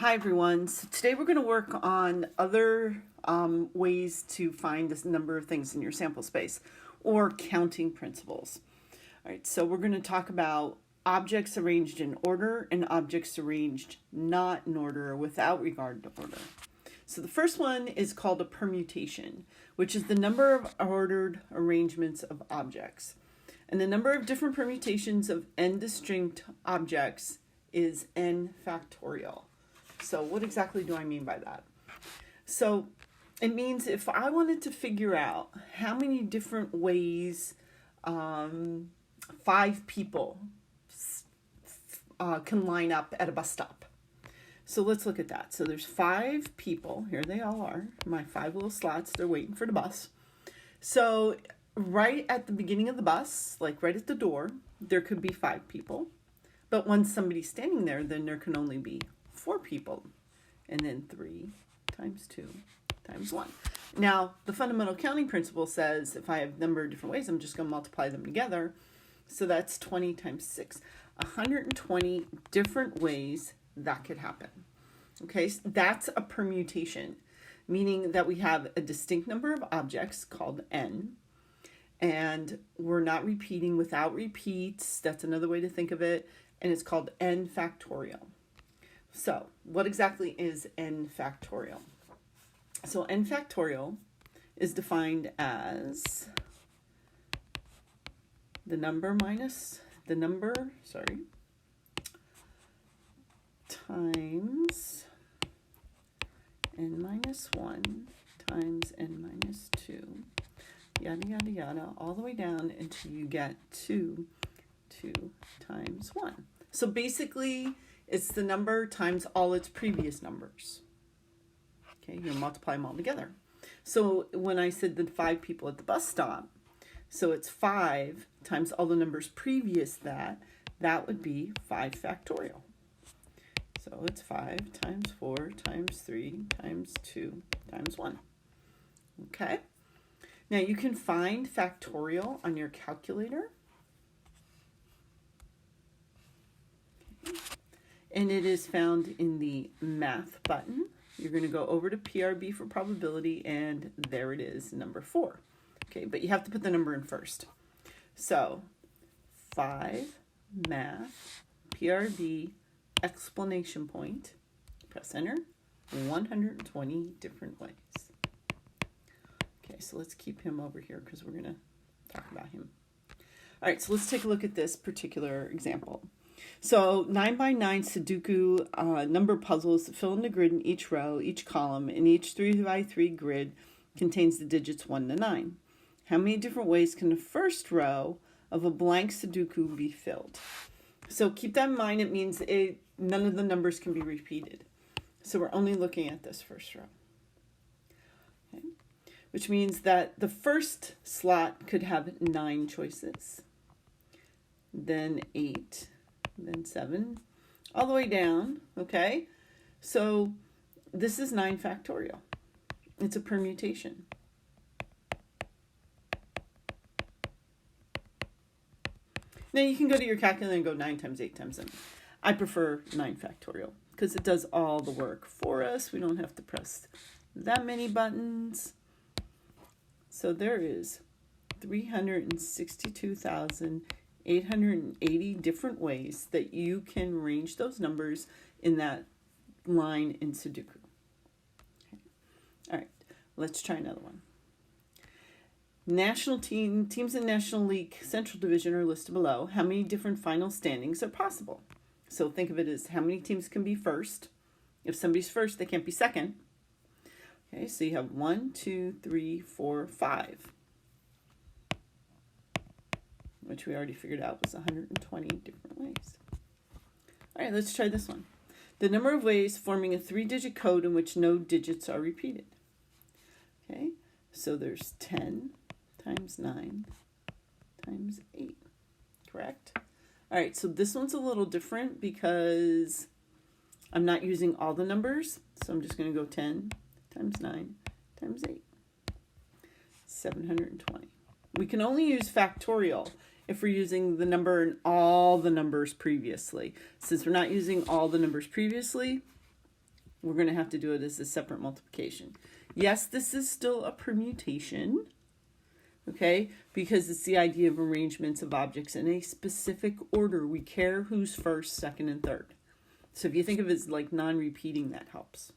Hi everyone. So today we're going to work on other ways to find this number of things in your sample space, or counting principles. All right, so we're going to talk about objects arranged in order and objects arranged not in order or without regard to order. So the first one is called a permutation, which is the number of ordered arrangements of objects. And the number of different permutations of n distinct objects is n factorial. So what exactly do I mean by that? So it means if I wanted to figure out how many different ways 5 people can line up at a bus stop. So let's look at that. So there's 5 people. Here they all are. My 5 little slots. They're waiting for the bus. So right at the beginning of the bus, like right at the door, there could be 5 people. But once somebody's standing there, then there can only be 4 people, and then 3 times 2 times 1. Now, the fundamental counting principle says if I have a number of different ways, I'm just going to multiply them together. So that's 20 times 6. 120 different ways that could happen. Okay, so that's a permutation, meaning that we have a distinct number of objects called n, and we're not repeating without repeats. That's another way to think of it, and it's called n factorial. So, what exactly is n factorial? So, n factorial is defined as the number times n minus 1 times n minus 2, yada, yada, yada, all the way down until you get 2 times 1. So, basically, it's the number times all its previous numbers. Okay, you multiply them all together. So when I said the 5 people at the bus stop, so it's 5 times all the numbers previous that would be 5 factorial. So it's 5 times 4 times 3 times 2 times 1. Okay? Now you can find factorial on your calculator. Okay. And it is found in the math button. You're going to go over to PRB for probability, and there it is, number 4. Okay, but you have to put the number in first. So 5 math PRB exclamation point, press enter, 120 different ways. Okay, so let's keep him over here because we're going to talk about him. All right, so let's take a look at this particular example. So 9x9 Sudoku number puzzles fill in the grid in each row, each column, and each 3x3 grid contains the digits 1 to 9. How many different ways can the first row of a blank Sudoku be filled? So keep that in mind. It means none of the numbers can be repeated. So we're only looking at this first row. Okay. Which means that the first slot could have 9 choices, then 8, then 7, all the way down, okay? So this is 9 factorial. It's a permutation. Now you can go to your calculator and go 9 times 8 times 7. I prefer 9 factorial because it does all the work for us. We don't have to press that many buttons. So there is 362,880 different ways that you can arrange those numbers in that line in Sudoku. Okay. All right, let's try another one. Teams in National League Central Division are listed below. How many different final standings are possible? So think of it as how many teams can be first. If somebody's first, they can't be second. Okay, so you have 1, 2, 3, 4, 5. Which we already figured out was 120 different ways. All right, let's try this one. The number of ways forming a 3-digit code in which no digits are repeated. Okay, so there's 10 times 9 times 8, correct? All right, so this one's a little different because I'm not using all the numbers. So I'm just going to go 10 times 9 times 8, 720. We can only use factorial if we're using the number and all the numbers previously. Since we're not using all the numbers previously, we're going to have to do it as a separate multiplication. Yes, this is still a permutation, okay, because it's the idea of arrangements of objects in a specific order. We care who's first, second, and third. So if you think of it as like non-repeating, that helps.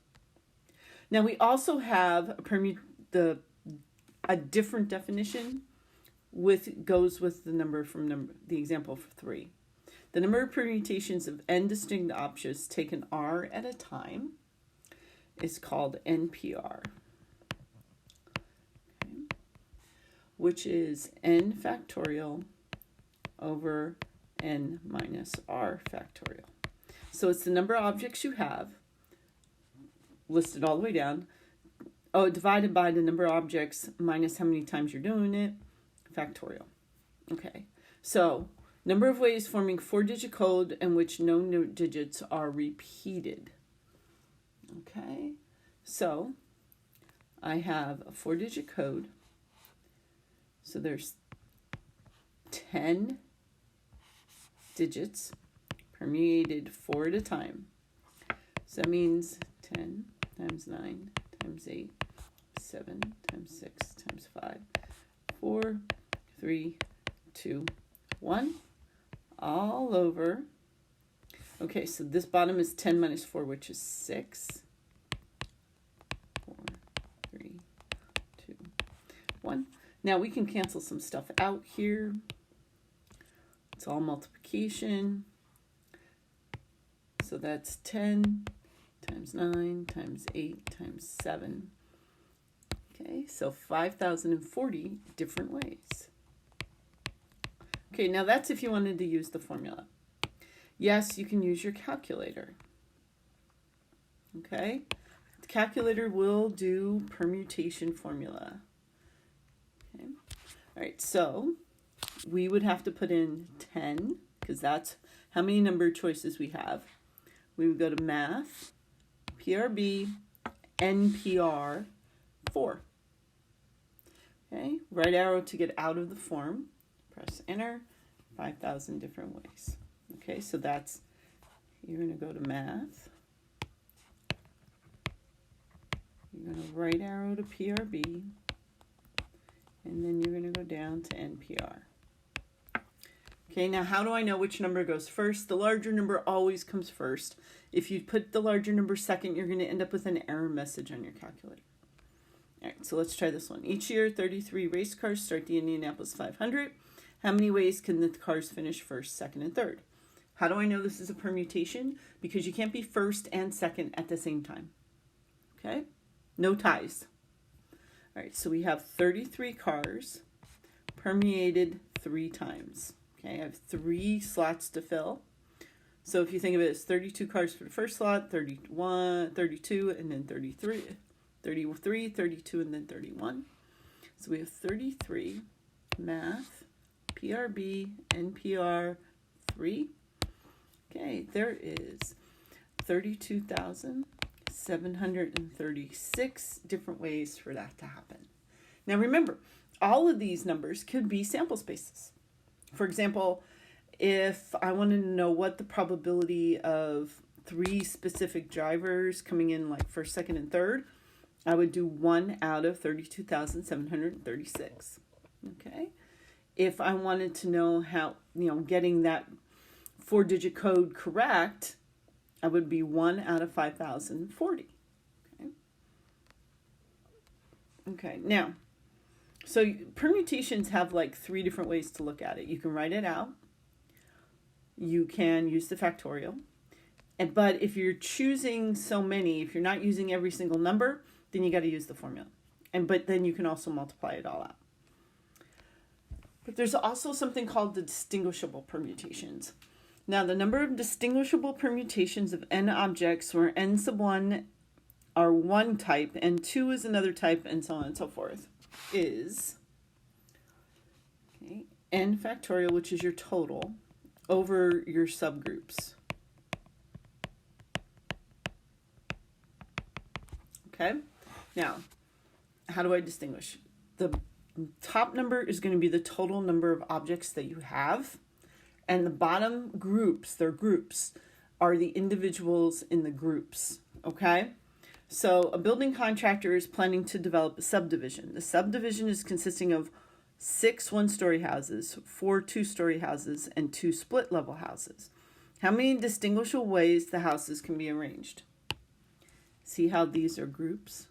Now we also have a different definition goes with the number from the example for 3. The number of permutations of n distinct objects taken r at a time is called NPR, okay, which is n factorial over n minus r factorial. So it's the number of objects you have listed all the way down, divided by the number of objects minus how many times you're doing it, factorial. Okay, so number of ways forming 4-digit code in which no digits are repeated. Okay, so I have a 4-digit code. So there's 10 digits permutated 4 at a time. So that means 10 times 9 times 8, 7 times 6 times 5, 4, 3, 2, 1, all over. Okay, so this bottom is 10 minus 4, which is 6. 4, 3, 2, 1. Now we can cancel some stuff out here. It's all multiplication. So that's 10 times 9 times 8 times 7. Okay, so 5,040 different ways. Okay, now that's if you wanted to use the formula. Yes, you can use your calculator. Okay, the calculator will do permutation formula. Okay, all right, so we would have to put in 10 because that's how many number choices we have. We would go to Math, PRB, NPR, 4. Okay, right arrow to get out of the form. Press enter, 5,000 different ways. Okay, so that's, you're going to go to Math. You're going to right arrow to PRB. And then you're going to go down to NPR. Okay, now how do I know which number goes first? The larger number always comes first. If you put the larger number second, you're going to end up with an error message on your calculator. All right, so let's try this one. Each year, 33 race cars start the Indianapolis 500. How many ways can the cars finish first, second, and third? How do I know this is a permutation? Because you can't be first and second at the same time. Okay? No ties. All right, so we have 33 cars permeated 3 times. Okay, I have 3 slots to fill. So if you think of it as 32 cars for the first slot, 31, 32, and then 33, 33, 32, and then 31. So we have 33, Math, PRB, NPR, 3. Okay, there is 32,736 different ways for that to happen. Now remember, all of these numbers could be sample spaces. For example, if I wanted to know what the probability of 3 specific drivers coming in like first, second, and third, I would do 1 out of 32,736. Okay. If I wanted to know how, getting that 4-digit code correct, I would be 1 out of 5,040. Okay. Okay. Now, so permutations have like 3 different ways to look at it. You can write it out. You can use the factorial. But if you're choosing so many, if you're not using every single number, then you got to use the formula. But then you can also multiply it all out. But there's also something called the distinguishable permutations. Now, the number of distinguishable permutations of n objects where n sub 1 are one type and 2 is another type and so on and so forth is n factorial, which is your total, over your subgroups. Okay? Now, how do I distinguish? The top number is going to be the total number of objects that you have, and the bottom groups, their groups, are the individuals in the groups. okay? So a building contractor is planning to develop a subdivision. The subdivision is consisting of 6 one-story houses, 4 two-story houses, and 2 split-level houses. How many distinguishable ways the houses can be arranged? See how these are groups?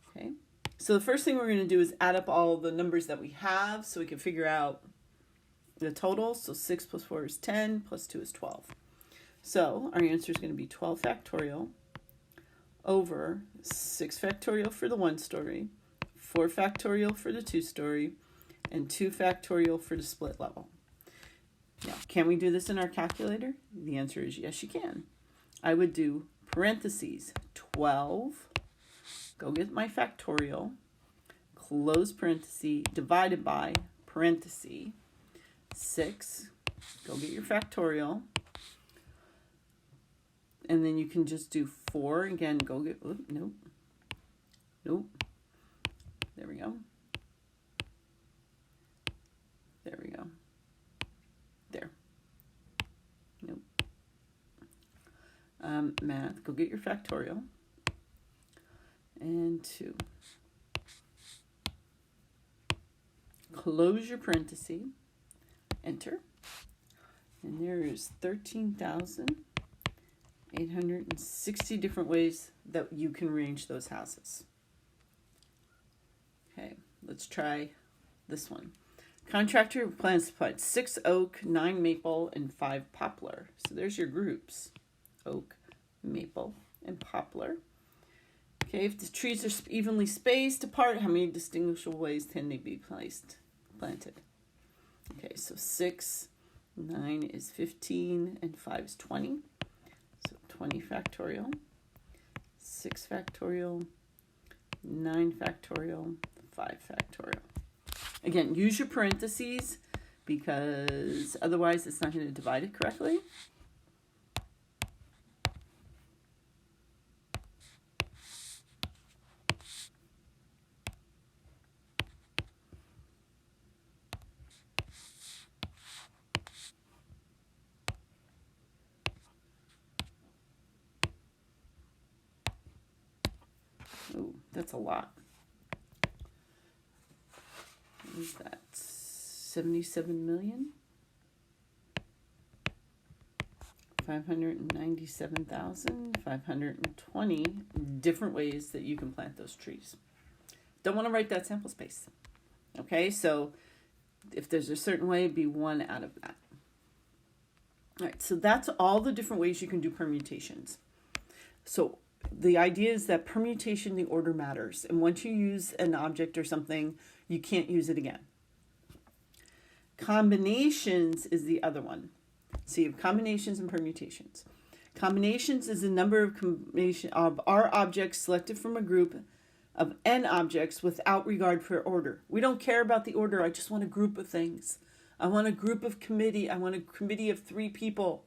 Okay. So the first thing we're going to do is add up all the numbers that we have so we can figure out the total. So 6 plus 4 is 10, plus 2 is 12. So our answer is going to be 12 factorial over 6 factorial for the 1-story, 4 factorial for the 2-story, and 2 factorial for the split level. Now, can we do this in our calculator? The answer is yes, you can. I would do parentheses 12, go get my factorial, close parenthesis, divided by parenthesis, 6, go get your factorial, and then you can just do 4, again, go get, nope, there we go, there, nope, math, go get your factorial, and 2. Close your parenthesis, enter, and there is 13,860 different ways that you can arrange those houses. Okay, let's try this one. Contractor plans to plant 6 oak, 9 maple, and 5 poplar. So there's your groups, oak, maple, and poplar. Okay, if the trees are evenly spaced apart, how many distinguishable ways can they be planted? Okay, so 6, 9 is 15, and 5 is 20. So 20 factorial, 6 factorial, 9 factorial, 5 factorial. Again, use your parentheses because otherwise it's not going to divide it correctly. Ooh, that's a lot. What is that? 77 million? 597,520 different ways that you can plant those trees. Don't want to write that sample space. Okay, so if there's a certain way, be 1 out of that. All right, so that's all the different ways you can do permutations. So the idea is that permutation, the order matters. And once you use an object or something, you can't use it again. Combinations is the other one. So you have combinations and permutations. Combinations is the number of combination of our objects selected from a group of n objects without regard for order. We don't care about the order. I just want a group of things. I want a group of committee. I want a committee of 3 people.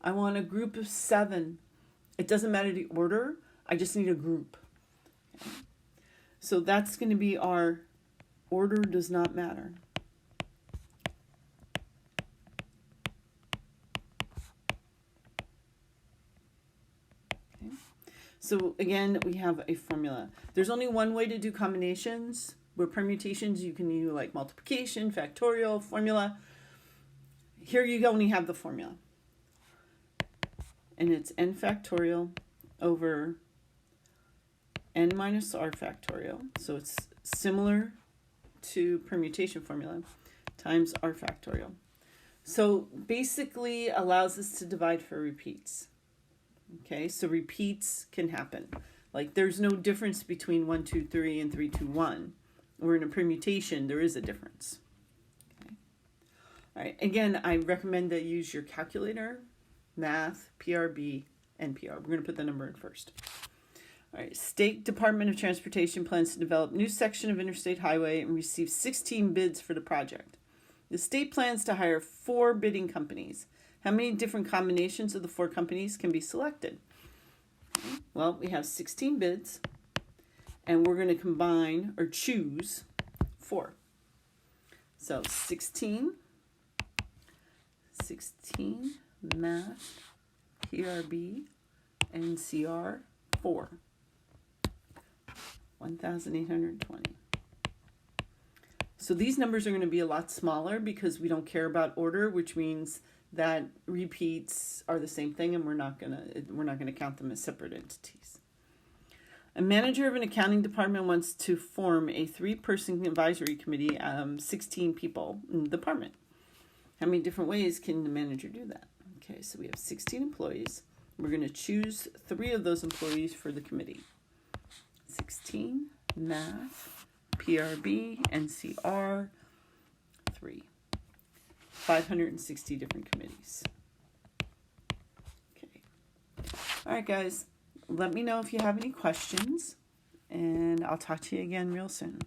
I want a group of 7. It doesn't matter the order. I just need a group. Okay. So that's going to be our order does not matter. Okay. So again, we have a formula. There's only one way to do combinations. Where permutations, you can do like multiplication, factorial, formula. Here you only have the formula. And it's n factorial over n minus r factorial. So it's similar to permutation formula times r factorial. So basically allows us to divide for repeats. Okay, so repeats can happen. Like there's no difference between 1, 2, 3 and 3, 2, 1. Or in a permutation, there is a difference. Okay. All right, again, I recommend that you use your calculator, math, PRB, NPR. We're going to put the number in first. All right, State Department of Transportation plans to develop new section of interstate highway and receive 16 bids for the project. The state plans to hire 4 bidding companies. How many different combinations of the 4 companies can be selected? Okay. Well, we have 16 bids, and we're going to combine or choose 4. So 16, math, PRB, NCR 4. 1,820. So these numbers are going to be a lot smaller because we don't care about order, which means that repeats are the same thing, and we're not gonna count them as separate entities. A manager of an accounting department wants to form a 3-person advisory committee, 16 people in the department. How many different ways can the manager do that? Okay, so we have 16 employees. We're going to choose 3 of those employees for the committee. 16, math, PRB, NCR, 3. 560 different committees. Okay. All right, guys. Let me know if you have any questions, and I'll talk to you again real soon.